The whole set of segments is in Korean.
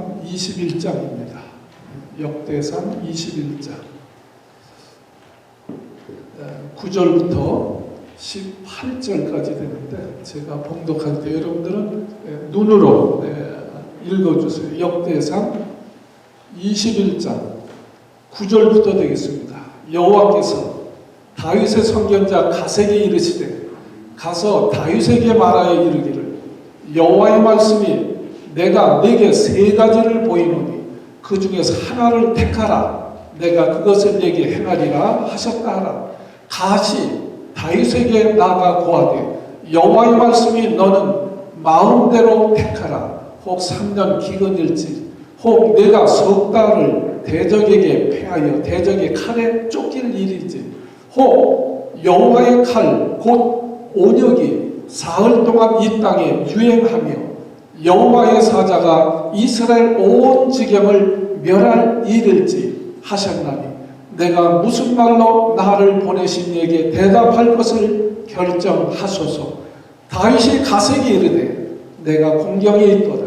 역대상 21장입니다. 역대상 21장 9절부터 18절까지 되는데 제가 봉독할 때 여러분들은 눈으로 읽어주세요. 역대상 21장 9절부터 되겠습니다. 여호와께서 다윗의 선견자 가세게 이르시되 가서 다윗에게 말하여 이르기를 여호와의 말씀이 내가 네게 세 가지를 보이노니 그 중에서 하나를 택하라. 내가 그것을 네게 행하리라 하셨다 하라. 가시 다윗에게 나아가 고하되 여호와의 말씀이 너는 마음대로 택하라. 혹 3년 기근일지 혹 내가 석 달을 대적에게 패하여 대적의 칼에 쫓길 일이지 혹 여호와의 칼 곧 온역이 사흘 동안 이 땅에 유행하며 여호와의 사자가 이스라엘 온 지경을 멸할 일일지 하셨나니 내가 무슨 말로 나를 보내신 이에게 대답할 것을 결정하소서. 다윗이 가세게 이르되 내가 공경에 있도다.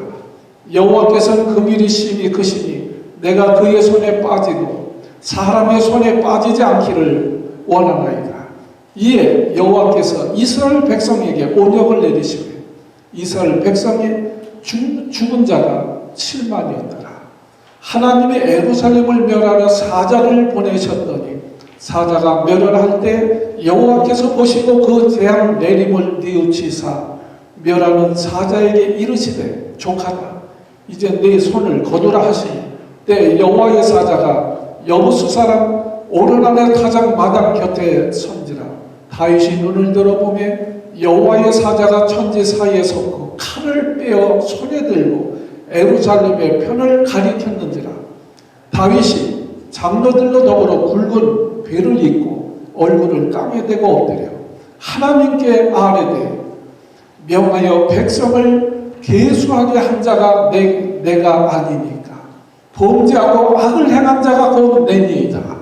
여호와께서는 금일이 심히 크시니 내가 그의 손에 빠지고 사람의 손에 빠지지 않기를 원하나이다. 이에 여호와께서 이스라엘 백성에게 온역을 내리시되 이스라엘 백성의 죽은 자가 7만이었더라. 하나님이 예루살렘을 멸하러 사자를 보내셨더니 사자가 멸하할 때 여호와께서 보시고 그 재앙 내림을 뉘우치사 멸하는 사자에게 이르시되 족하다. 이제 네 손을 거두라 하시니 때 여호와의 사자가 여부수 사람 오르난의 타작 마당 곁에 선지라. 다윗이 눈을 들어보매 여호와의 사자가 천지 사이에 섰고 칼을 빼어 손에 들고 예루살렘의 편을 가리켰는지라. 다윗이 장로들로 더불어 굵은 베를 입고 얼굴을 땅에 대고 엎드려 하나님께 아뢰되 명하여 백성을 계수하게 한 자가 내가 아니니까 범죄하고 악을 행한 자가 곧 내니이다.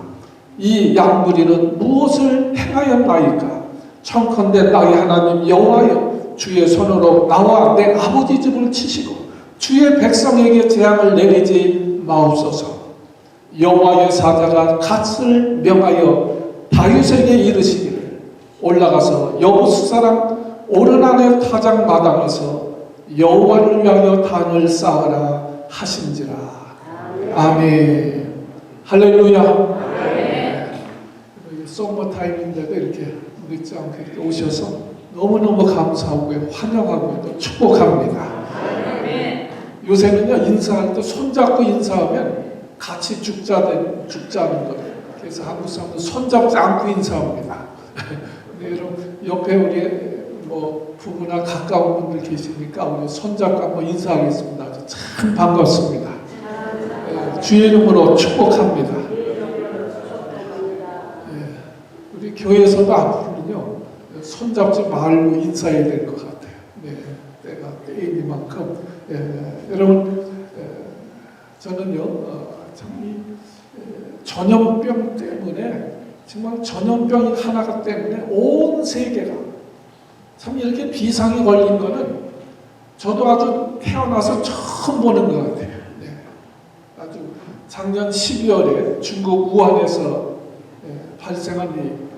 이 양무리는 무엇을 행하였나이까? 청컨대 나의 하나님 여호와여 주의 손으로 나와 내 아버지 집을 치시고 주의 백성에게 재앙을 내리지 마옵소서. 여호와의 사자가 갓을 명하여 다윗에게 이르시기를 올라가서 여부수 사람 오르난의 타작 마당에서 여호와를 위하여 단을 쌓으라 하신지라. 아멘. 할렐루야. 썸머타임인데도 이렇게 늦지 않고 이렇게 오셔서 너무너무 감사하고 환영하고 또 축복합니다. 요새는요 인사할 때 손잡고 인사하면 같이 죽자는 거예요. 그래서 한국 사람들 손잡지 않고 인사합니다. 근데 여러분 옆에 우리 뭐 부부나 가까운 분들 계시니까 우리 손잡고 한번 인사하겠습니다. 아주 참 반갑습니다. 주의 이름으로 축복합니다. 우리 교회에서도 앞으로는요 손잡지 말고 인사해야 될 것 같아요. 때가 때이니만큼 여러분 저는요 참 이 전염병 때문에 정말 전염병 하나가 때문에 온 세계가 참 이렇게 비상이 걸린 거는 저도 아주 태어나서 처음 보는 것 같아요. 아주 작년 12월에 중국 우한에서 발생한 이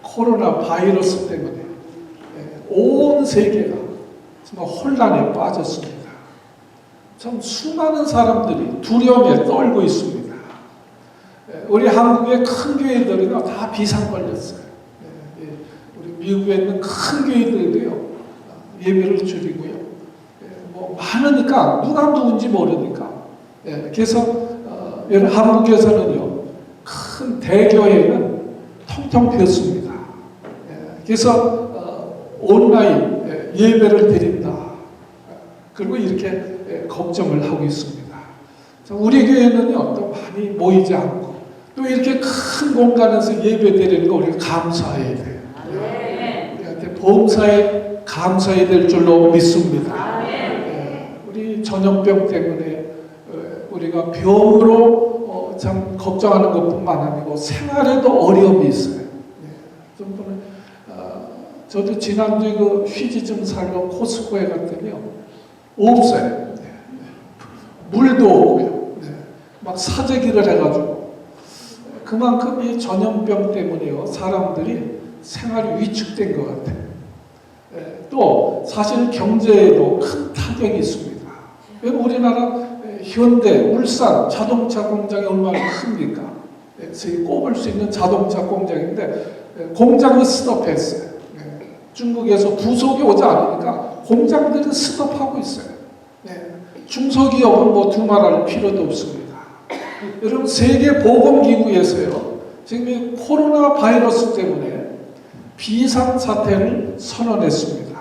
코로나 바이러스 때문에 온 세계가 정말 혼란에 빠졌습니다. 참 수많은 사람들이 두려움에 떨고 있습니다. 우리 한국의 큰 교회들은 다 비상 걸렸어요. 우리 미국에 있는 큰 교회들도요 예배를 줄이고요. 뭐 많으니까 누가 누군지 모르니까. 그래서 한국에서는요 큰 대교회는 텅텅 비었습니다. 그래서 온라인 예배를 드린다. 그리고 이렇게 걱정을 하고 있습니다. 우리 교회는요 또 많이 모이지 않고 또 이렇게 큰 공간에서 예배 드리는 거 우리가 감사해야 돼요. 우리한테 범사에 감사해야 될 줄로 믿습니다. 우리 전염병 때문에 우리가 병으로 참 걱정하는 것뿐만 아니고 생활에도 어려움이 있어요. 저도 지난주에 그 휴지 좀 살러 코스코에 갔더니요 없어요. 물도 없고요. 네. 막 사재기를 해가지고 그만큼 이 전염병 때문에요. 사람들이 생활이 위축된 것 같아요. 또 사실 경제에도 큰 타격이 있습니다. 우리나라 현대, 울산 자동차 공장이 얼마나 큽니까? 저희 꼽을 수 있는 자동차 공장인데 공장이 스톱했어요. 중국에서 부속이 오지 않으니까 공장들은 스톱하고 있어요. 중소기업은 뭐 두말할 필요도 없습니다. 여러분 세계보건기구에서요 지금 이 코로나 바이러스 때문에 비상사태를 선언했습니다.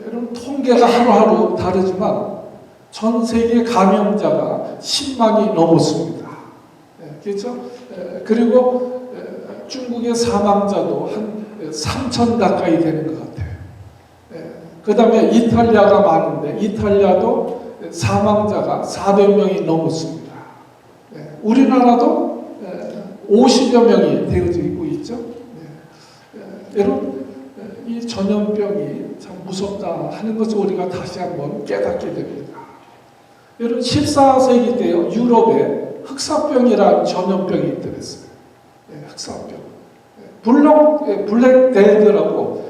여러분 통계가 하루하루 다르지만 전 세계 감염자가 10만이 넘었습니다. 그렇죠? 그리고 중국의 사망자도 한 3천 가까이 되는 것 같아요. 그 다음에 이탈리아가 많은데 이탈리아도 사망자가 400명이 넘었습니다. 우리나라도 50여 명이 되어지고 있죠. 여러분 이 전염병이 참 무섭다 하는 것을 우리가 다시 한번 깨닫게 됩니다. 여러분 14세기 때요 유럽에 흑사병이라는 전염병이 있더랬어요. 흑사병. 블랙 데이드라고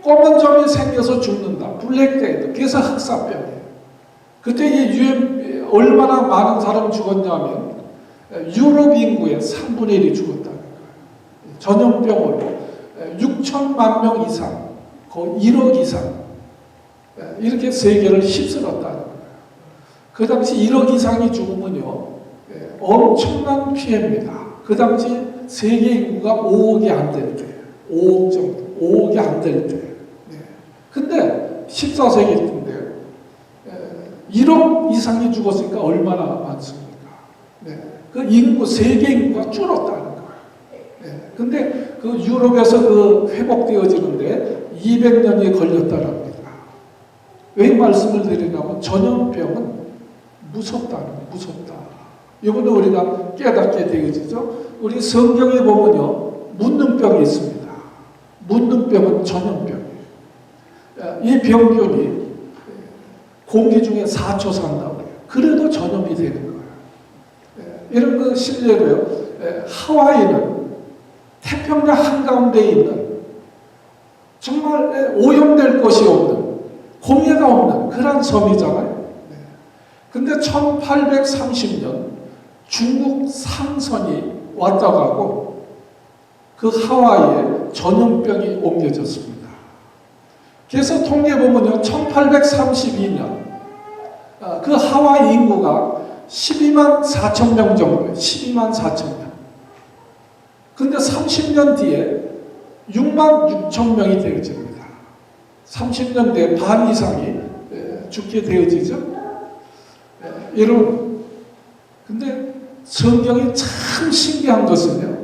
검은 점이 생겨서 죽는다. 블랙 데이드. 그래서 흑사병이에요. 그때 이 유엔 얼마나 많은 사람이 죽었냐면 유럽 인구의 3분의 1이 죽었다는 거예요. 전염병으로 6천만 명 이상, 거의 1억 이상 이렇게 세계를 휩쓸었다는 거예요. 그 당시 1억 이상이 죽으면요 엄청난 피해입니다. 그 당시 세계 인구가 5억이 안 될 때예요. 5억 정도, 5억이 안 될 때예요. 근데 14세기 때인데 1억 이상이 죽었으니까 얼마나 많습니까? 그 인구, 세계 인구가 줄었다는 거예요. 근데 그 유럽에서 그 회복되어지는데 200년이 걸렸다는 겁니다. 왜 말씀을 드리냐면 전염병은 무섭다. 이번에 우리가 깨닫게 되어지죠. 우리 성경에 보면요 문둥병이 있습니다. 문둥병은 전염병이에요. 이 병균이 공기 중에 4초 산다고 해요. 그래도 전염이 되는 거예요. 이런 거 실례로요. 하와이는 태평양 한가운데에 있는 정말 오염될 것이 없는 공해가 없는 그런 섬이잖아요. 근데 1830년 중국 상선이 왔다 가고 그 하와이에 전염병이 옮겨졌습니다. 그래서 통계 보면요 1832년 그 하와이 인구가 12만 4천 명 정도예요. 12만 4천 명. 근데 30년 뒤에 6만 6천 명이 되어집니다. 30년 뒤에 반 이상이 죽게 되어지죠. 여러분, 근데 성경이 참 신기한 것은요,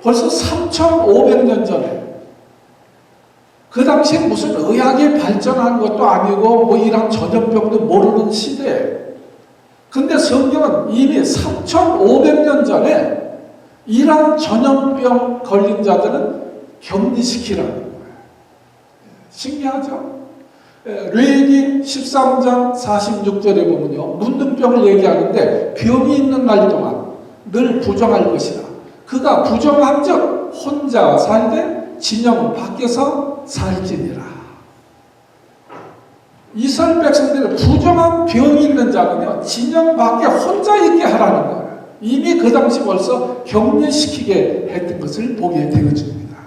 벌써 3,500년 전에, 그 당시에 무슨 의학이 발전한 것도 아니고, 뭐 이런 전염병도 모르는 시대에, 근데 성경은 이미 3,500년 전에 이러한 전염병 걸린 자들은 격리시키라는 거예요. 신기하죠? 레위기 13장 46절에 보면요 문둥병을 얘기하는데 병이 있는 날 동안 늘 부정할 것이라 그가 부정한 적 혼자 살되 진영은 밖에서 살지니라. 이스라엘 백성들은 부정한 병이 있는 자는요 진영 밖에 혼자 있게 하라는 거예요. 이미 그 당시 벌써 격리시키게 했던 것을 보게 되어집니다.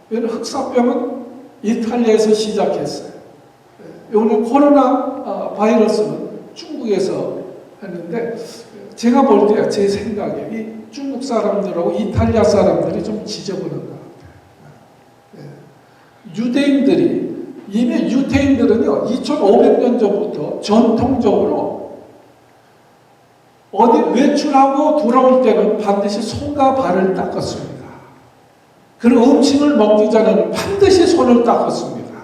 흑사병은 이탈리아에서 시작했어요. 오늘 코로나 바이러스는 중국에서 했는데 제가 볼 때 제 생각에 이 중국 사람들하고 이탈리아 사람들이 좀 지저분한 것 같아요. 유대인들이 이미 유대인들은요 2500년 전부터 전통적으로 어디 외출하고 돌아올 때는 반드시 손과 발을 닦았습니다. 그리고 음식을 먹기 전에는 반드시 손을 닦았습니다.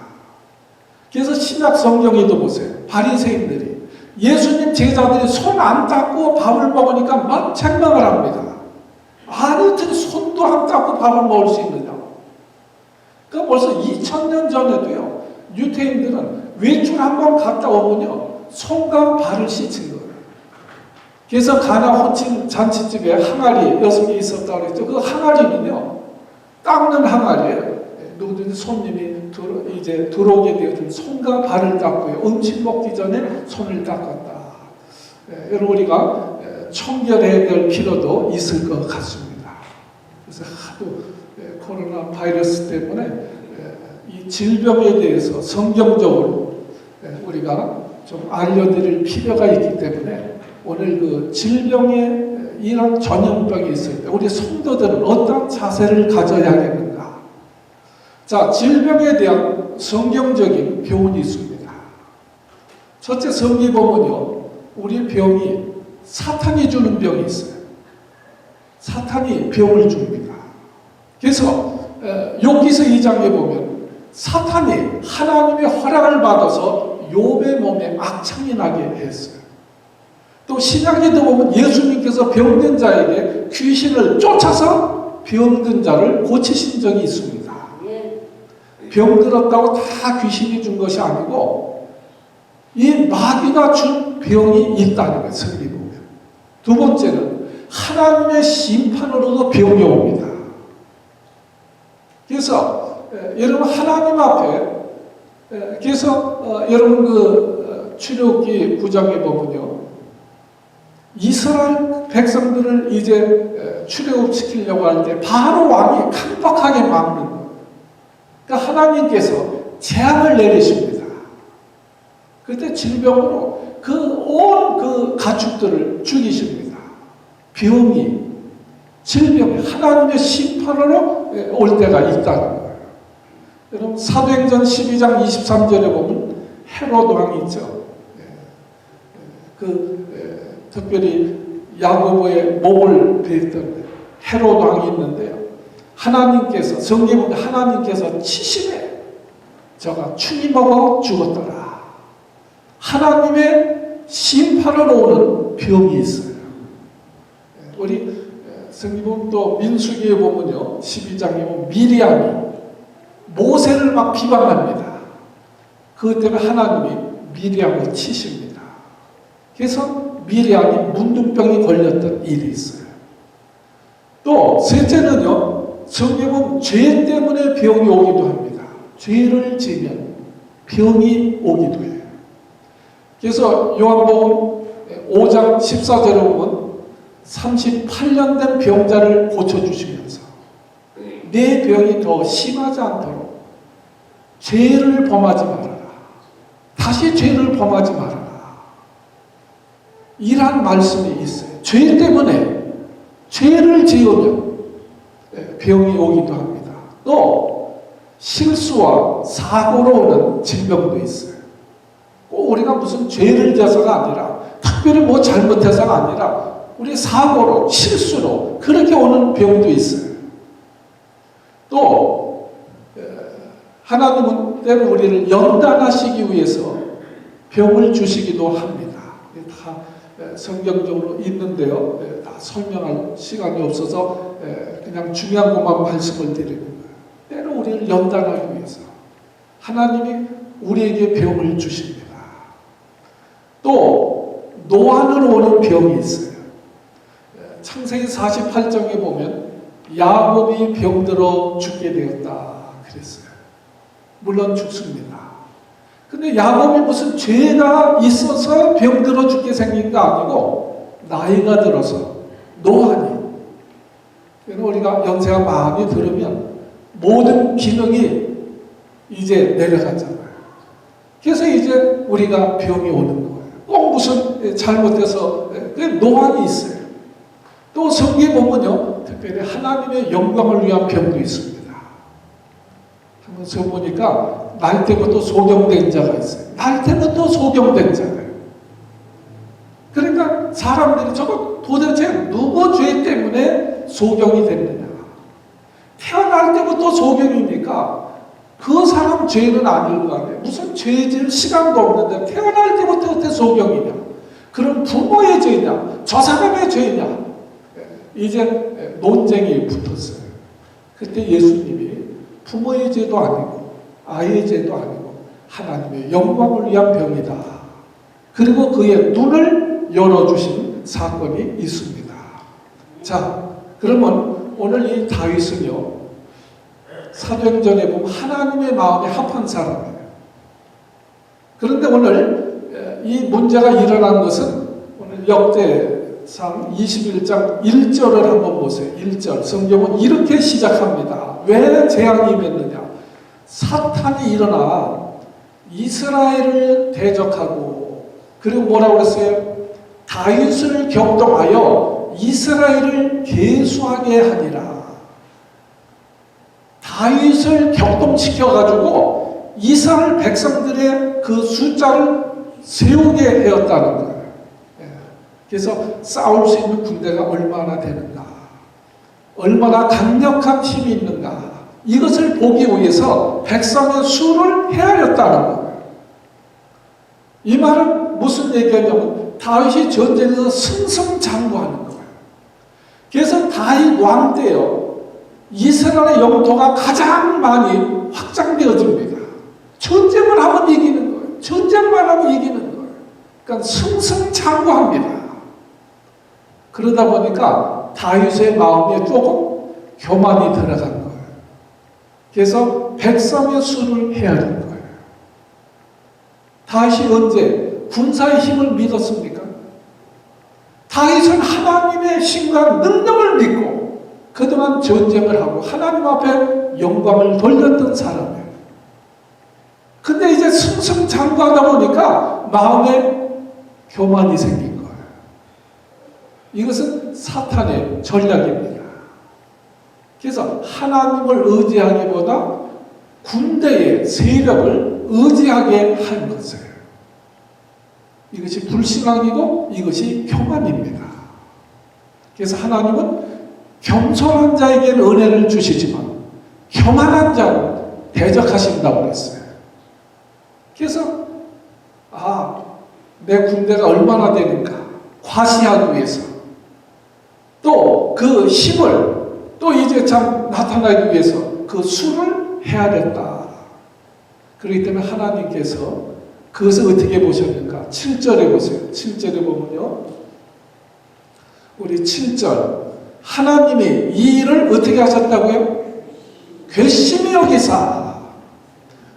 그래서 신약 성경에도 보세요. 바리새인들이 예수님 제자들이 손 안 닦고 밥을 먹으니까 막 책망을 합니다. 아니 어떻게 손도 안 닦고 밥을 먹을 수 있느냐. 그러니까 벌써 2000년 전에도요 유대인들은 외출 음식을 한번 갔다 오면요, 손과 발을 씻은 거예요. 그래서 가나 호칭 잔치집에 항아리 6개 있었다고 그랬죠. 그 항아리는요, 닦는 항아리예요. 누구든지 손님이 이제 들어오게 되어도 손과 발을 닦고요. 음식 먹기 전에 손을 닦았다. 여러분, 우리가 청결해야 될 필요도 있을 것 같습니다. 그래서 하도 코로나 바이러스 때문에 이 질병에 대해서 성경적으로 우리가 좀 알려드릴 필요가 있기 때문에 오늘 그 질병에 이런 전염병이 있을 때 우리 성도들은 어떤 자세를 가져야겠는가? 자, 질병에 대한 성경적인 교훈이 있습니다. 첫째, 성경 보면요, 우리 병이 사탄이 주는 병이 있어요. 사탄이 병을 줍니다. 그래서 욥기서 2장에 보면 사탄이 하나님의 허락을 받아서 욥의 몸에 악창이 나게 했어요. 또 신약에도 보면 예수님께서 병든 자에게 귀신을 쫓아서 병든 자를 고치신 적이 있습니다. 병들었다고 다 귀신이 준 것이 아니고 이 마귀가 준 병이 있다는 거예요. 성경에 보면. 두 번째는 하나님의 심판으로도 병이 옵니다. 그래서 여러분, 하나님 앞에 그래서 여러분 그 출애굽기 9장에 보면요, 이스라엘 백성들을 이제 출애굽시키려고 할 때 바로 왕이 강박하게 막는 거예요. 그러니까 하나님께서 재앙을 내리십니다. 그때 질병으로 온 그 가축들을 죽이십니다. 병이, 질병이 하나님의 심판으로 올 때가 있다는 거예요. 여러분, 사도행전 12장 23절에 보면 헤롯 왕이 있죠. 특별히 야고보의 목을 베었던 헤롯 왕이 있는데요. 하나님께서, 성경에 보면 하나님께서 치심에 저가 충이 먹어 죽었더라. 하나님의 심판으로 오는 병이 있어요. 우리 성경 또 민수기에 보면요, 12장에 보면 미리암이 모세를 막 비방합니다. 그것 때문에 하나님이 미리암을 치십니다. 그래서 미리암이 문둥병이 걸렸던 일이 있어요. 또 셋째는요, 성경에 보면 죄 때문에 병이 오기도 합니다. 죄를 지면 병이 오기도 해요. 그래서 요한복음 5장 14절에 보면 38년 된 병자를 고쳐주시면서 내 병이 더 심하지 않도록 죄를 범하지 말아라. 다시 죄를 범하지 말아라. 이란 말씀이 있어요. 죄 때문에 죄를 지으면 병이 오기도 합니다. 또 실수와 사고로 오는 질병도 있어요. 꼭 우리가 무슨 죄를 져서가 아니라, 특별히 뭐 잘못해서가 아니라 우리 사고로, 실수로 그렇게 오는 병도 있어요. 또 하나님은 때로 우리를 연단하시기 위해서 병을 주시기도 합니다. 다 성경적으로 있는데요. 다 설명할 시간이 없어서 그냥 중요한 것만 말씀을 드리는 거예요. 때로 우리를 연단하기 위해서 하나님이 우리에게 병을 주십니다. 또 노안으로 오는 병이 있어요. 창세기 48장에 보면 야곱이 병들어 죽게 되었다 그랬어요. 물론 죽습니다. 근데 야곱이 무슨 죄가 있어서 병들어 죽게 생긴 거 아니고 나이가 들어서 노안이, 우리가 연세가 많이 들으면 모든 기능이 이제 내려가잖아요. 그래서 이제 우리가 병이 오는 거예요. 꼭 무슨 잘못해서 노안이 있어요. 또 성경에 보면요, 특별히 하나님의 영광을 위한 병도 있습니다. 한번 서 보니까 날 때부터 소경된 자가 있어요. 날 때부터 소경된 자예요. 그러니까 사람들이 저거 도대체 누구 죄 때문에 소경이 됐느냐. 태어날 때부터 소경이니까 그 사람 죄는 아닐 거 아니에요. 무슨 죄 지을 시간도 없는데 태어날 때부터 어떻게 소경이냐. 그럼 부모의 죄냐, 저 사람의 죄냐. 이제 논쟁이 붙었어요. 그때 예수님이 부모의 죄도 아니고 아이의 죄도 아니고 하나님의 영광을 위한 병이다. 그리고 그의 눈을 열어주신 사건이 있습니다. 자, 그러면 오늘 이 다윗은요, 사도행전에 보면 하나님의 마음에 합한 사람이에요. 그런데 오늘 이 문제가 일어난 것은 오늘 역대상 21장 1절을 한번 보세요. 1절. 성경은 이렇게 시작합니다. 왜 재앙이 임했느냐? 사탄이 일어나 이스라엘을 대적하고, 그리고 뭐라고 그랬어요? 다윗을 격동하여 이스라엘을 계수하게 하니라. 다윗을 격동시켜가지고 이스라엘 백성들의 그 숫자를 세우게 하였다는 거예요. 그래서 싸울 수 있는 군대가 얼마나 되는가, 얼마나 강력한 힘이 있는가, 이것을 보기 위해서 백성의 수를 헤아렸다는 거예요. 이 말은 무슨 얘기냐면 다윗이 전쟁에서 승승장구하는 거예요. 그래서 다윗 왕 때요, 이스라엘의 영토가 가장 많이 확장되어집니다. 전쟁을 하면 이기는 거예요. 전쟁만 하면 이기는 거예요. 그러니까 승승장구합니다. 그러다 보니까 다윗의 마음에 조금 교만이 들어간 거예요. 그래서 백성의 수를 헤아린 거예요. 다윗이 언제 군사의 힘을 믿었습니까? 다윗은 하나님의 신과 능력을 믿고 그동안 전쟁을 하고 하나님 앞에 영광을 돌렸던 사람이에요. 근데 이제 승승장구하다 보니까 마음에 교만이 생긴 거예요. 이것은 사탄의 전략입니다. 그래서 하나님을 의지하기보다 군대의 세력을 의지하게 한 것이에요. 이것이 불신앙이고 이것이 교만입니다. 그래서 하나님은 겸손한 자에게는 은혜를 주시지만 교만한 자는 대적하신다고 했어요. 그래서 내 군대가 얼마나 되는가 과시하기 위해서 또 그 힘을 또 이제 참 나타나기 위해서 그 수를 헤아렸다. 그렇기 때문에 하나님께서 그것을 어떻게 보셨는가? 7절에 보세요. 7절에 보면요, 우리 7절, 하나님이 이 일을 어떻게 하셨다고요? 괘씸히 여기사,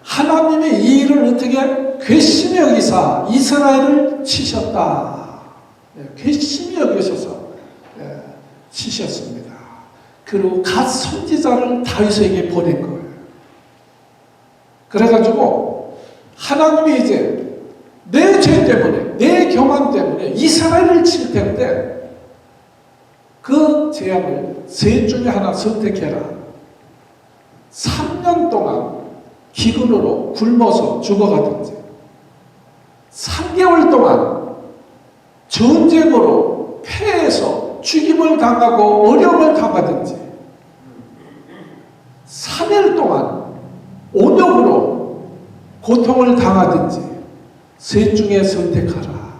하나님이 이 일을 어떻게 괘씸히 여기사 이스라엘을 치셨다. 괘씸히 여기셔서 치셨습니다. 그리고 갓 선지자를 다윗에게 보낸 거예요. 그래가지고 하나님이 이제 내 죄 때문에, 내 교만 때문에 이스라엘을 칠 텐데 그 재앙을 셋 중에 하나 선택해라. 3년 동안 기근으로 굶어서 죽어가든지 3개월 동안 전쟁으로 패해서 죽임을 당하고 어려움을 당하든지 3일 동안 온역으로 고통을 당하든지 셋 중에 선택하라.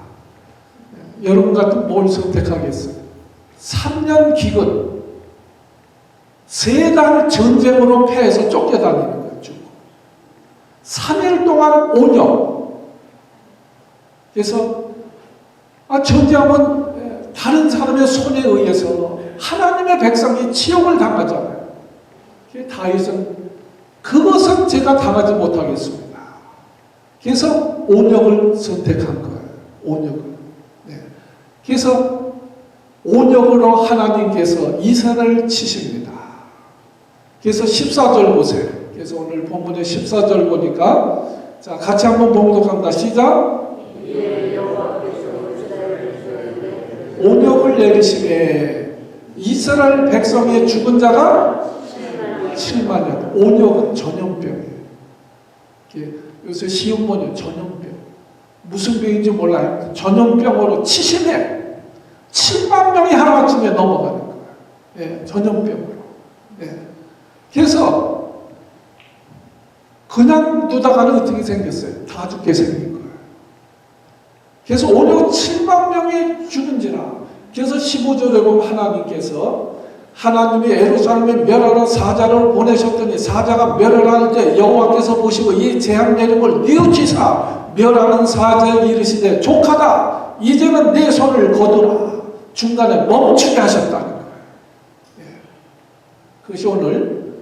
여러분 같은 뭘 선택하겠어요? 3년 기근, 3달 전쟁으로 패해서 쫓겨다니는 거죠. 3일 동안 온역. 그래서 전쟁하면 다른 사람의 손에 의해서 하나님의 백성이 치욕을 당하잖아요. 다윗은 그것은 제가 당하지 못하겠습니다. 그래서 온역을 선택한 거예요. 온역을. 그래서 온역으로 하나님께서 이스라엘을 치십니다. 그래서 14절 보세요. 그래서 오늘 본문의 14절 보니까, 자, 같이 한번 봉독합니다. 시작. 온역을 내리심에 이스라엘 백성의 죽은 자가 7만여. 온역은 전염병이에요. 요새 시험본이 전염병. 무슨 병인지 몰라요. 전염병으로 치심해 7만 명이 하루아침에 넘어가는 거예요. 전염병으로. 그래서 그냥 두다가는 어떻게 생겼어요? 다 죽게 생긴 거예요. 그래서 오히려 7만 명이 죽은지라. 그래서 15절에 보면 하나님께서 하나님이 예루살렘에 멸하러 사자를 보내셨더니 사자가 멸하를 때 여호와께서 보시고 이 재앙 내림을 뉘우치사 멸하는 사자에 이르시되 족하다 이제는 내 손을 거두라. 중간에 멈추게 하셨다는 거예요. 그것이 오늘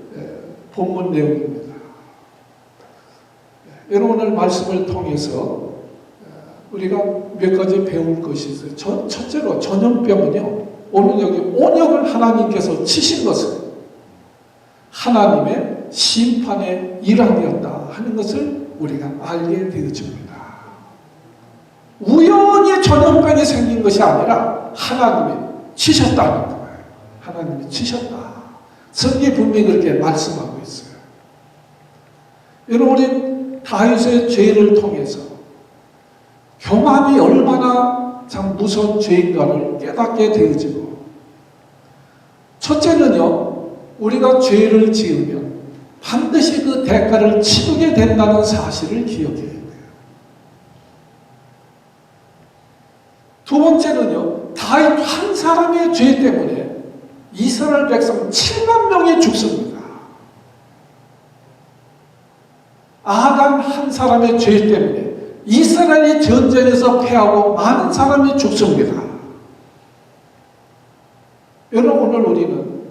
본문 내용입니다. 여러분 오늘 말씀을 통해서 우리가 몇 가지 배울 것이 있어요. 첫째로 전염병은요, 오늘 여기 온역을 하나님께서 치신 것은 하나님의 심판의 일환이었다 하는 것을 우리가 알게 되어집니다. 우연히 전염병이 생긴 것이 아니라 하나님이 치셨다는 거예요. 하나님이 치셨다. 성경이 분명히 그렇게 말씀하고 있어요. 여러분 우리 다윗의 죄를 통해서 교만이 얼마나 참 무서운 죄인가를 깨닫게 되어지고, 첫째는요, 우리가 죄를 지으면 반드시 그 대가를 치르게 된다는 사실을 기억해야 돼요. 두 번째는요, 다윗 한 사람의 죄 때문에 이스라엘 백성 7만 명이 죽습니다. 아간 한 사람의 죄 때문에 이스라엘이 전쟁에서 패하고 많은 사람이 죽습니다. 여러분 오늘 우리는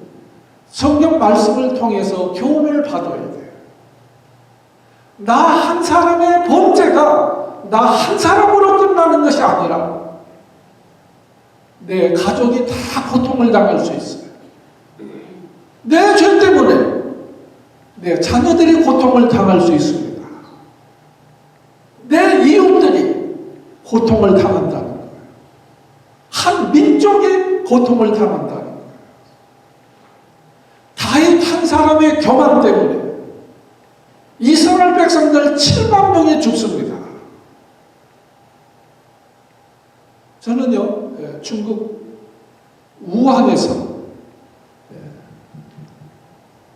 성경 말씀을 통해서 교훈을 받아야 돼요. 나 한 사람의 범죄가 나 한 사람으로 끝나는 것이 아니라 내 가족이 다 고통을 당할 수 있어요. 내 죄 때문에 내 자녀들이 고통을 당할 수 있습니다. 내 이웃들이 고통을 당한다는 거예요. 한 민족이 고통을 당한다는 거예요. 다윗 한 사람의 교만 때문에 이스라엘 백성들 7만 명이 죽습니다. 저는요, 중국 우한에서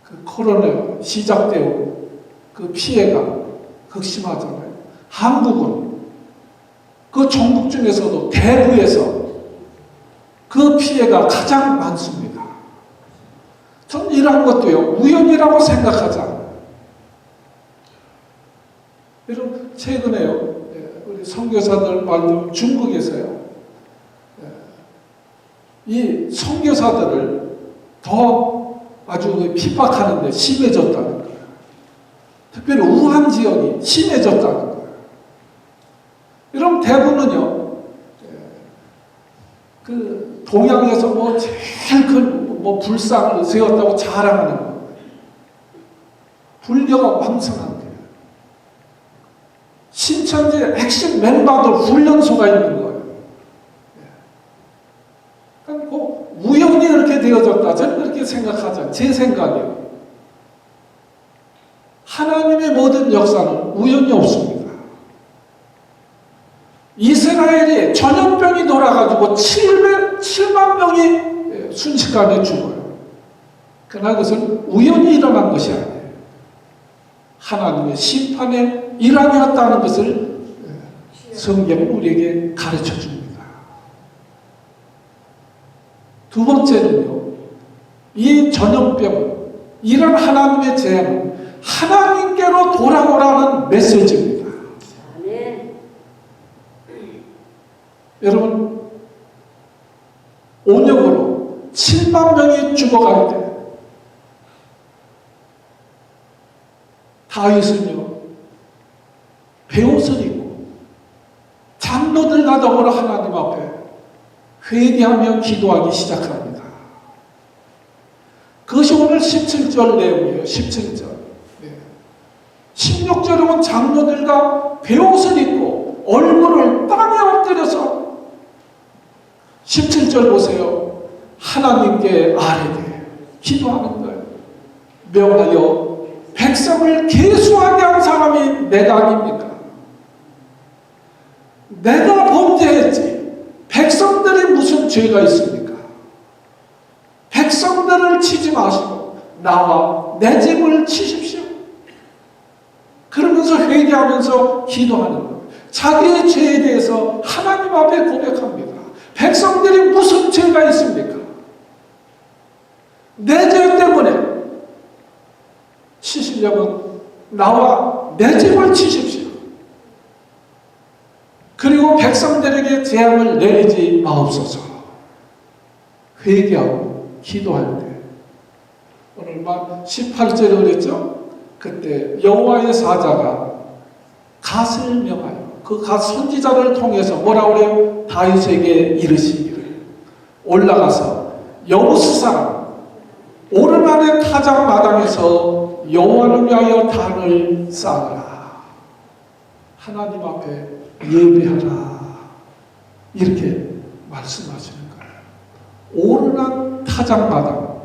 그 코로나 시작되고 그 피해가 극심하잖아요. 한국은 그 종국 중에서도 대구에서 그 피해가 가장 많습니다. 저는 이러한 것도요, 우연이라고 생각하지 않아요. 여러분, 최근에요, 우리 선교사들 말로 중국에서요, 이 선교사들을 더 아주 핍박하는데 심해졌다는 거예요. 특별히 우한 지역이 심해졌다는 거예요. 여러분 대구는요, 그 동양에서 뭐 제일 큰 뭐 불상을 세웠다고 자랑하는 거예요. 불교가 왕성한 거예요. 신천지의 핵심 멤버들 훈련소가 있는 거예요. 그러니까 뭐 우연히 이렇게 되어졌다, 저는 그렇게 생각하죠. 제 생각이에요. 하나님의 모든 역사는 우연이 없습니다. 이스라엘이 전염병이 돌아가지고 7만 명이 순식간에 죽어요. 그러나 그것은 우연히 일어난 것이 아니에요. 하나님의 심판의 일환이었다는 것을 성경은 우리에게 가르쳐 줍니다. 두 번째는요, 이 전염병은, 이런 하나님의 재앙은 하나님께로 돌아오라는 메시지입니다. 여러분, 온역으로 7만 명이 죽어갈 때 다윗은요, 베옷을 입고 장로들과 더불어 하나님 앞에 회개하며 기도하기 시작합니다. 그것이 오늘 17절 내용이에요. 17절. 16절은 장로들과 베옷을 입고 얼굴을 땅에 엎드려서 17절 보세요. 하나님께 아뢰되 기도하는 거예요. 명하여 백성을 계수하게 한 사람이 내가 아닙니까? 내가 범죄했지 백성들이 무슨 죄가 있습니까? 백성들을 치지 마시고 나와 내 집을 치십시오. 그러면서 회개하면서 기도하는 거예요. 자기의 죄에 대해서 하나님 앞에 고백합니다. 백성들이 무슨 죄가 있습니까? 내 죄 때문에 치시려면 나와 내 죄를 치십시오. 그리고 백성들에게 재앙을 내리지 마옵소서. 회개하고 기도할 때 오늘 막 18절에 그랬죠? 그때 여호와의 사자가 갓을 명하여 그 갓 선지자를 통해서 뭐라 그래요? 다윗에게 이르시기를 올라가서 여부스 사람 오르난의 타작 마당에서 여호와를 위하여 단을 쌓으라. 하나님 앞에 예배하라. 이렇게 말씀하시는 거예요. 오르난 타작 마당,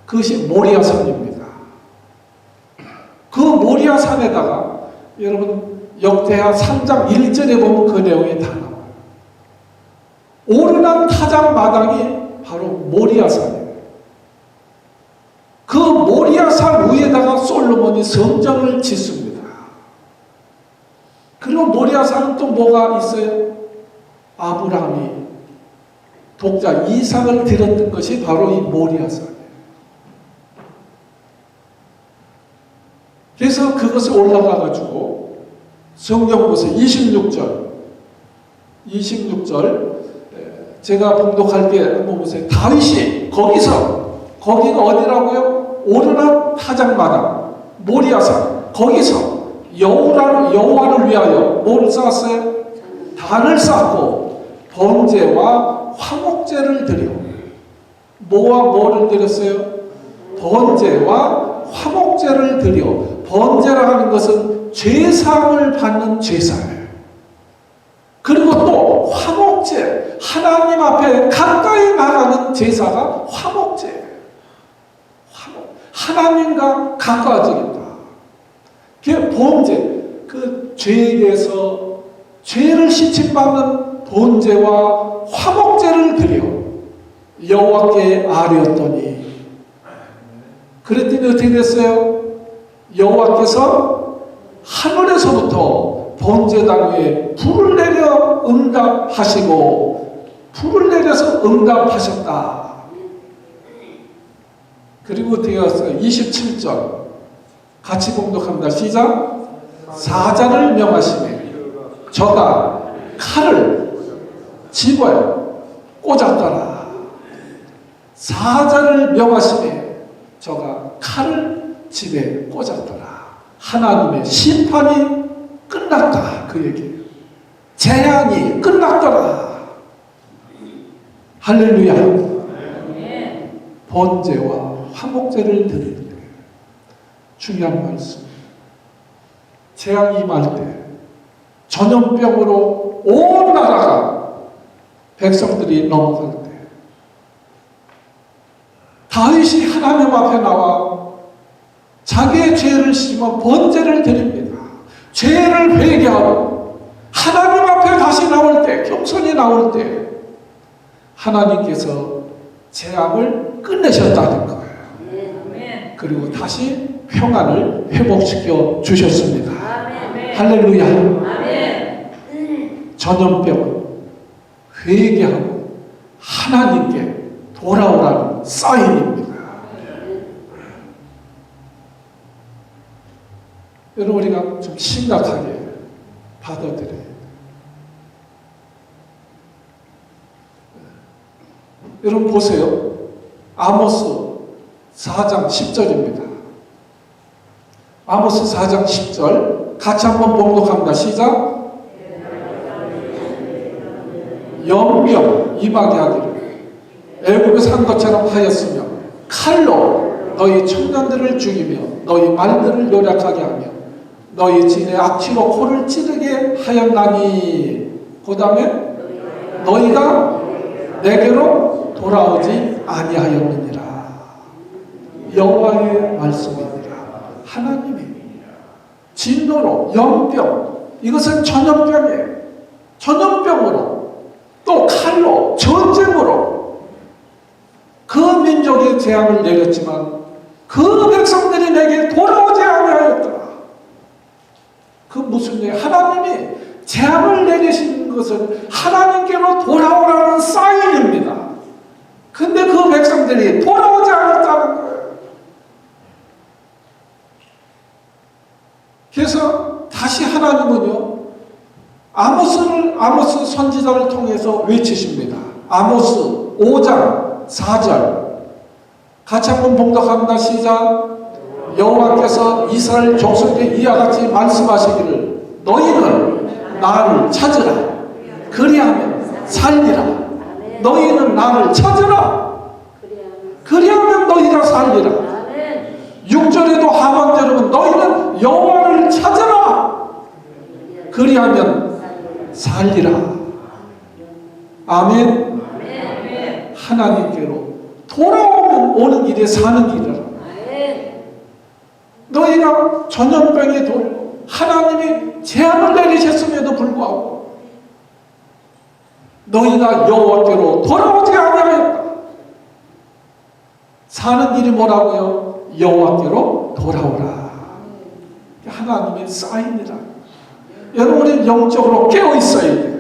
그것이 모리아산입니다. 그 모리아산에다가 여러분 역대하 3장 1절에 보면 그 내용이 다 나와요. 오르난 타작 마당이 바로 모리아산이에요. 그 모리아산 위에다가 솔로몬이 성전을 짓습니다. 그리고 모리아산은 또 뭐가 있어요? 아브라함이 독자 이삭을 드렸던 것이 바로 이 모리아산이에요. 그래서 그것에 올라가가지고 성경 보세요. 26절 제가 봉독할 때 한번 보세요. 다윗이 거기가 어디라고요? 오르난 타작마당 모리아산 거기서 여호와를 위하여 뭐를 쌓았어요? 단을 쌓고 번제와 화목제를 드려. 뭐와 뭐를 드렸어요? 번제와 화목제를 드려. 번제라 하는 것은 죄사함을 받는 제사예요. 그리고 또 화목제, 하나님 앞에 가까이 나가는 제사가 화목제예요. 하나님과 가까워지겠다. 그 번제, 그 죄에 대해서 죄를 씻임받는 번제와 화목제를 드려 여호와께 아뢰었더니 그랬더니 어떻게 됐어요? 여호와께서 하늘에서부터 번제단 위에 불을 내려 응답하시고 불을 내려서 응답하셨다. 그리고 어떻게 왔어요? 27절 같이 봉독합니다. 시작. 사자를 명하시매 저가 칼을 집어에 꽂았더라. 사자를 명하시매 저가 칼을 집에 꽂았더라. 하나님의 심판이 끝났다. 그 얘기예요. 재앙이 끝났더라. 할렐루야. 번제와 화목제를 드리는 거예요. 중요한 말씀. 재앙이 임할 때 전염병으로 온 나라가 백성들이 넘어갈 때 다윗이 하나님 앞에 나와 자기의 죄를 씻으며 번제를 드립니다. 죄를 회개하고 하나님 앞에 다시 나올 때, 겸손히 나올 때 하나님께서 재앙을 끝내셨다는 거예요. 그리고 다시 평안을 회복시켜 주셨습니다. 할렐루야. 전염병은 회개하고 하나님께 돌아오라는 사인입니다. 여러분 우리가 좀 심각하게 받아들여야 돼요. 여러분 보세요. 아모스 4장 10절입니다. 아모스 4장 10절 같이 한번 봉독합니다. 시작. 연병 임하게 하기를 애굽에서 한 것처럼 하였으며 칼로 너희 청년들을 죽이며 너희 말들을 요략하게 하며 너희 진의 악취로 코를 찌르게 하였나니 그 다음에 너희가 내게로 돌아오지 아니하였느니라. 여호와의 말씀입니다. 하나님이 진노로 연병 이것은 전염병이에요. 전염병으로 또 칼로 전쟁으로 그 민족의 재앙을 내렸지만 그 백성들이 내게 돌아오지 아니하였더라. 그 무슨 얘기? 하나님이 재앙을 내리신 것은 하나님께로 돌아오라는 사인입니다. 근데 그 백성들이 돌아오지 않았다. 아모스 선지자를 통해서 외치십니다. 아모스 5장 4절 같이 한번 봉독합니다. 시작. 여호와께서 이스라엘 족속에게 이와 같이 말씀하시기를 너희는 나를 찾으라. 그리하면 살리라. 너희는 나를 찾으라. 그리하면 너희가 살리라. 6절에도 하반절은 너희는 여호와를 찾으라. 그리하면 살리라. 아멘. 하나님께로 돌아오면 오는 길에 사는 길이라. 너희가 전염병에 돌고 하나님이 재앙을 내리셨음에도 불구하고 너희가 여호와께로 돌아오지 아니하였다. 사는 길이 뭐라고요? 여호와께로 돌아오라. 하나님의 사인이라. 여러분 우리 영적으로 깨어 있어야 돼요.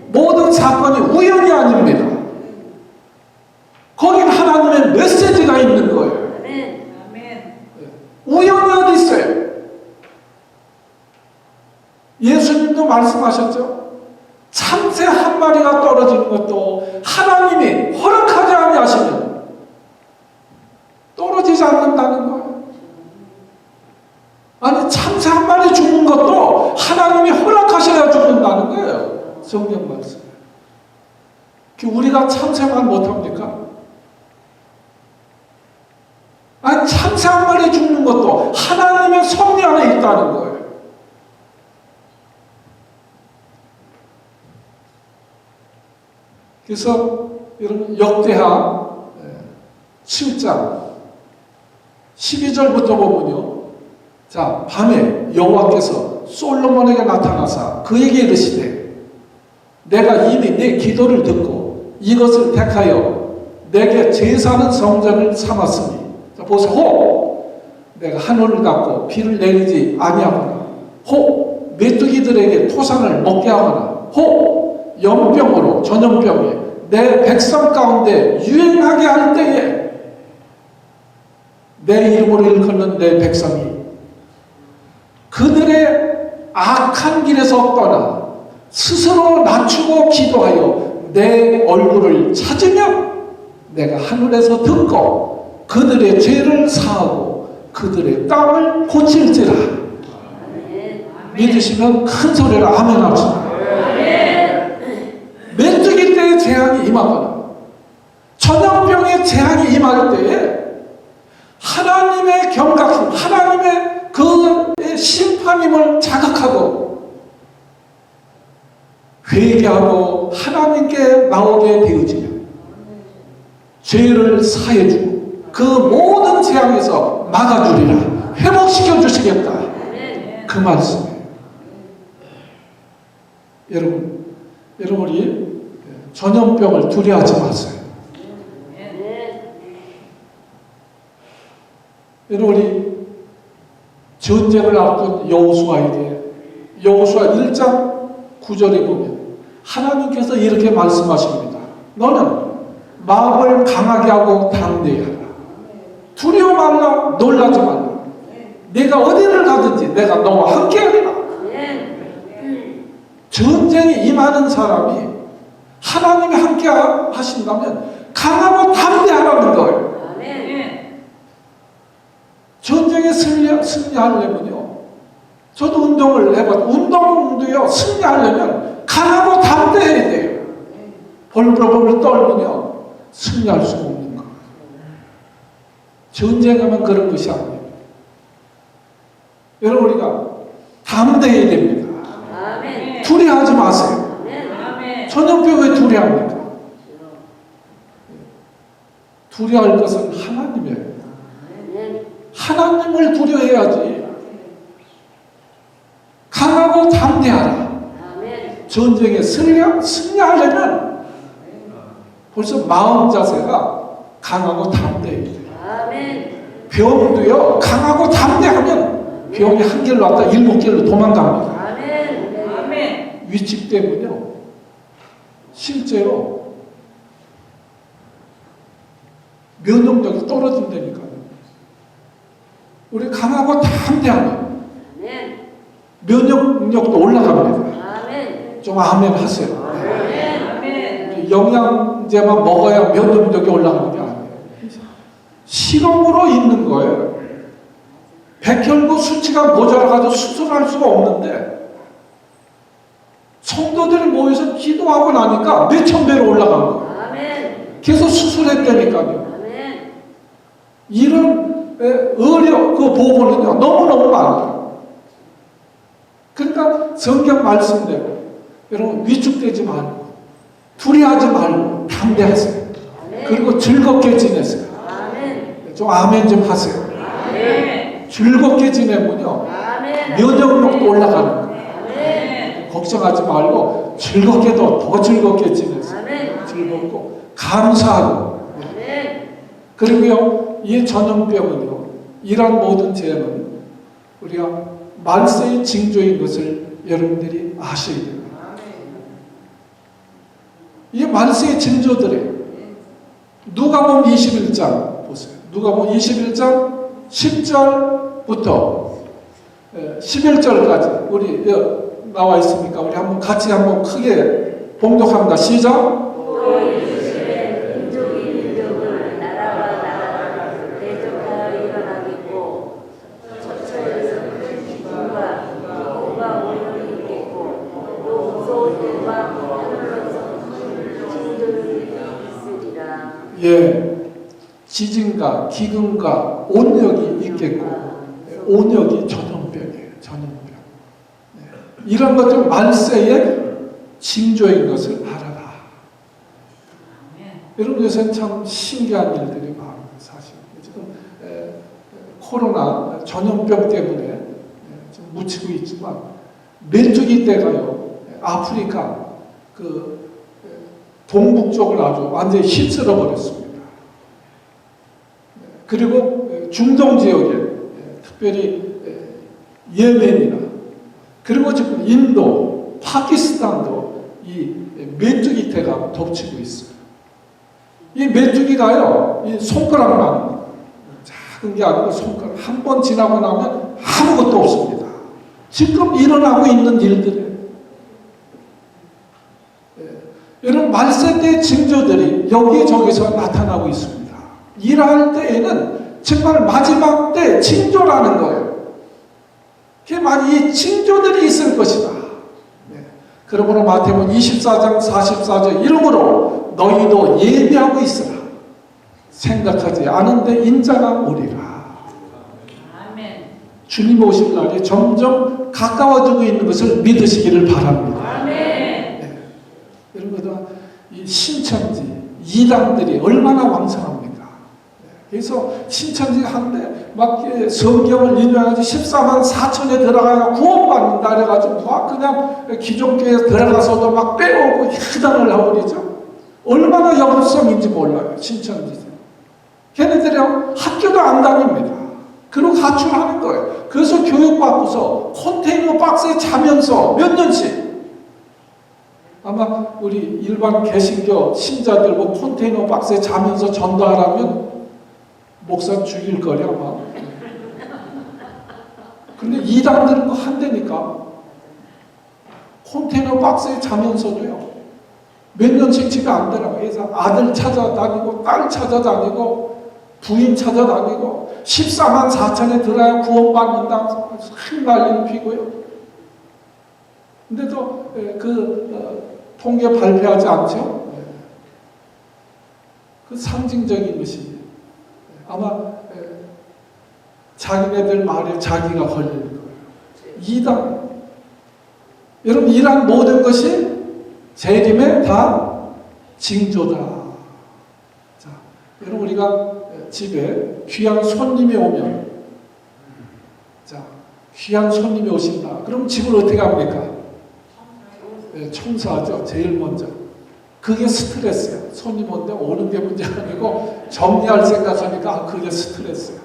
모든 사건이 우연이 아닙니다. 거긴 하나님의 메시지가 있는 거예요. 우연이 어디 있어요? 예수님도 말씀하셨죠. 참새 한 마리가 떨어지는 것도 하나님이 허락하지 아니하시면 떨어지지 않는다는 거예요. 아니 참새 한 마리 죽는 것도 하나님이 허락하셔야 죽는다는 거예요. 성경 말씀. 우리가 참새만 못합니까? 아니 참새 한 마리 죽는 것도 하나님의 섭리 안에 있다는 거예요. 그래서 여러분 역대하 7장 12절부터 보면요. 자, 밤에 여호와께서 솔로몬에게 나타나사 그에게 이르시되 내가 이미 내 기도를 듣고 이것을 택하여 내게 제사하는 성전을 삼았으니 자, 보세요. 혹 내가 하늘을 닫고 비를 내리지 아니하거나 혹 메뚜기들에게 토산을 먹게 하거나 혹 연병으로 전염병에 내 백성 가운데 유행하게 할 때에 내 이름으로 일컫는 내 백성이 그들의 악한 길에서 떠나 스스로 낮추고 기도하여 내 얼굴을 찾으면 내가 하늘에서 듣고 그들의 죄를 사하고 그들의 땅을 고칠지라. 믿으시면 큰 소리로 아멘 합시다. 메뚜기 때의 재앙이 임하거나 전염병의 재앙이 임할 때에 하나님의 경각심, 하나님의 그 심판임을 자각하고 회개하고 하나님께 나오게 되어지면 죄를 사해주고 그 모든 재앙에서 막아주리라. 회복시켜 주시겠다. 그 말씀이에요. 여러분이 전염병을 두려워하지 마세요. 우리 전쟁을 앞둔 여호수아에게 여호수아 1장 9절에 보면 하나님께서 이렇게 말씀하십니다. 너는 마음을 강하게 하고 담대하라. 두려워 말라. 놀라지 말라. 내가 어디를 가든지 내가 너와 함께하리라. 전쟁에 임하는 사람이 하나님이 함께 하신다면 강하고 담대하라는 거예요. 전쟁에 승리하려면요. 저도 운동을 해봤 운동도요. 승리하려면 강하고 담대해야 돼요. 벌벌벌 떨면요. 승리할 수 없는 거예요. 전쟁하면 그런 것이 아니에요. 여러분 우리가 담대해야 됩니다. 두려워하지 마세요. 전염병 왜 두려워합니까? 두려워할 것은 하나님이에요. 하나님을 두려워해야지. 강하고 담대하라. 전쟁에 승리하려면 벌써 마음 자세가 강하고 담대해야 돼요. 병도요. 강하고 담대하면 병이 한 길로 왔다 7길로 도망갑니다. 위축 때문에요. 실제로 면역력이 떨어진다니까요. 우리 강하고 담대하면 면역력도 올라갑니다. 좀 아멘 하세요. 아멘. 영양제만 먹어야 면역력이 올라가는 게 아니에요. 실험으로 있는 거예요. 백혈구 수치가 모자라가지고 수술할 수가 없는데 성도들이 모여서 기도하고 나니까 몇천 배로 올라간 거예요. 계속 수술했다니까요. 이런 그 보고는요 너무너무 많아요. 그러니까 성경 말씀대로 여러분 위축되지 말고 두려워하지 말고 담대하세요. 그리고 즐겁게 지내세요. 좀 아멘 좀 하세요. 즐겁게 지내면요 면역력도 올라가는 거예요. 걱정하지 말고 즐겁게도 더 즐겁게 지내세요. 즐겁고 감사하고. 그리고요 이 전염병은요 이런 모든 죄는 우리가 만세의 징조인 것을 여러분들이 아셔야 됩니다. 이 만세의 징조들이 누가복음 21장 보세요. 누가복음 21장 10절부터 11절까지 우리 나와 있으니까 우리 한번 같이 한번 크게 봉독합니다. 시작. 예, 지진과 기근과 온역이 있겠고, 온역이 전염병이에요. 전염병. 네. 이런 것들 만세의 징조인 것을 알아라. 여러분 요새는 참 신기한 일들이 많아요. 사실 지금 코로나 전염병 때문에 좀 묻히고 있지만 메뚜기 떼가요 아프리카 그 동북 쪽을 아주 완전히 휩쓸어 버렸습니다. 그리고 중동 지역에 특별히 예멘이나 그리고 지금 인도, 파키스탄도 이 메뚜기 떼가 덮치고 있어요. 이 메뚜기가요, 이 손가락만 작은 게 아니고 손가락 한 번 지나고 나면 아무것도 없습니다. 지금 일어나고 있는 일들이에요. 여러분 말세 때 징조들이 여기저기서 나타나고 있습니다. 일할 때에는 정말 마지막 때 징조라는 거예요. 이 징조들이 있을 것이다. 그러므로 마태복음 24장 44절 이러므로 너희도 예비하고 있으라. 생각하지 않은데 인자가 오리라. 아멘. 주님 오실 날이 점점 가까워지고 있는 것을 믿으시기를 바랍니다. 여러분, 이 신천지 이단들이 얼마나 왕성합니까? 그래서 신천지 한데 막 성경을 인용해가지고 14만 4천에 들어가야 구원받는다 그래가지고 막 그냥 기존교회에 들어가서도 막 빼오고 희단을 하버리죠. 얼마나 역성인지 몰라요. 신천지. 걔네들이 학교도 안 다닙니다. 그리고 가출하는 거예요. 그래서 교육받고서 컨테이너 박스에 자면서 몇 년씩 아마 우리 일반 개신교 신자들 뭐 컨테이너 박스에 자면서 전도하라면 목사 죽일 거리 아마. 근데 이단들은 거 한대니까 컨테이너 박스에 자면서도요 몇 년씩 집에 안 들어가요. 그래서 아들 찾아다니고 딸 찾아다니고 부인 찾아다니고 14만 4천에 들어야 구원받는다 큰 난리를 피고요. 근데도 통계 발표하지 않죠? 그 상징적인 것이 아마 자기네들 말에 자기가 걸리는 거예요. 이단. 여러분 이란 모든 것이 재림의 다 징조다. 자, 여러분 우리가 집에 귀한 손님이 오면 자, 귀한 손님이 오신다. 그럼 집을 어떻게 합니까? 청소하죠. 제일 먼저. 그게 스트레스예요. 손님 온데 오는 게 문제가 아니고 정리할 생각하니까 그게 스트레스예요.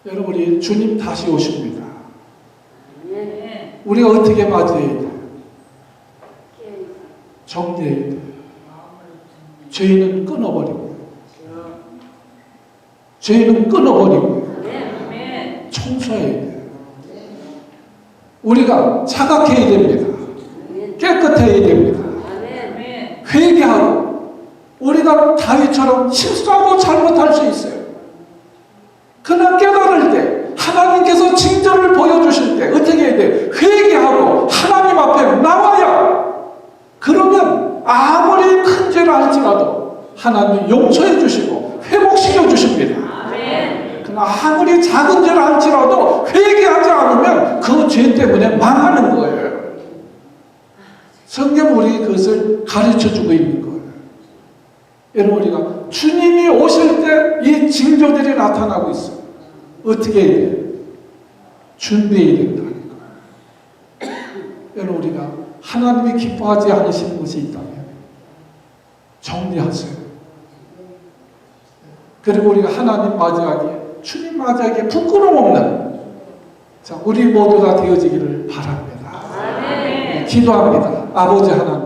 여러분 우리 주님 다시 오십니다. 우리가 어떻게 맞이해야 돼요? 정리해야 돼요. 죄인은 끊어버리고 죄인은 끊어버리고 청소해야 돼요. 우리가 자각해야 됩니다. 우리가 다윗처럼 실수하고 잘못할 수 있어요. 그러나 깨달을 때 하나님께서 징조를 보여주실 때 어떻게 해야 돼? 회개하고 하나님 앞에 나와야. 그러면 아무리 큰 죄를 할지라도 하나님이 용서해 주시고 회복시켜 주십니다. 아멘. 그러나 아무리 작은 죄를 할지라도 회개하지 않으면 그 죄 때문에 망하는 거예요. 성경 우리 그것을 가르쳐 주고 있는 거예요. 여러분, 우리가 주님이 오실 때 이 징조들이 나타나고 있어요. 어떻게 해야 돼요? 준비해야 된다는 거예요. 여러분, 우리가 하나님이 기뻐하지 않으시는 것이 있다면 정리하세요. 그리고 우리가 하나님 맞이하기에, 주님 맞이하기에 부끄러움 없는, 자, 우리 모두가 되어지기를 바랍니다. 아멘. 기도합니다. 아버지 하나님,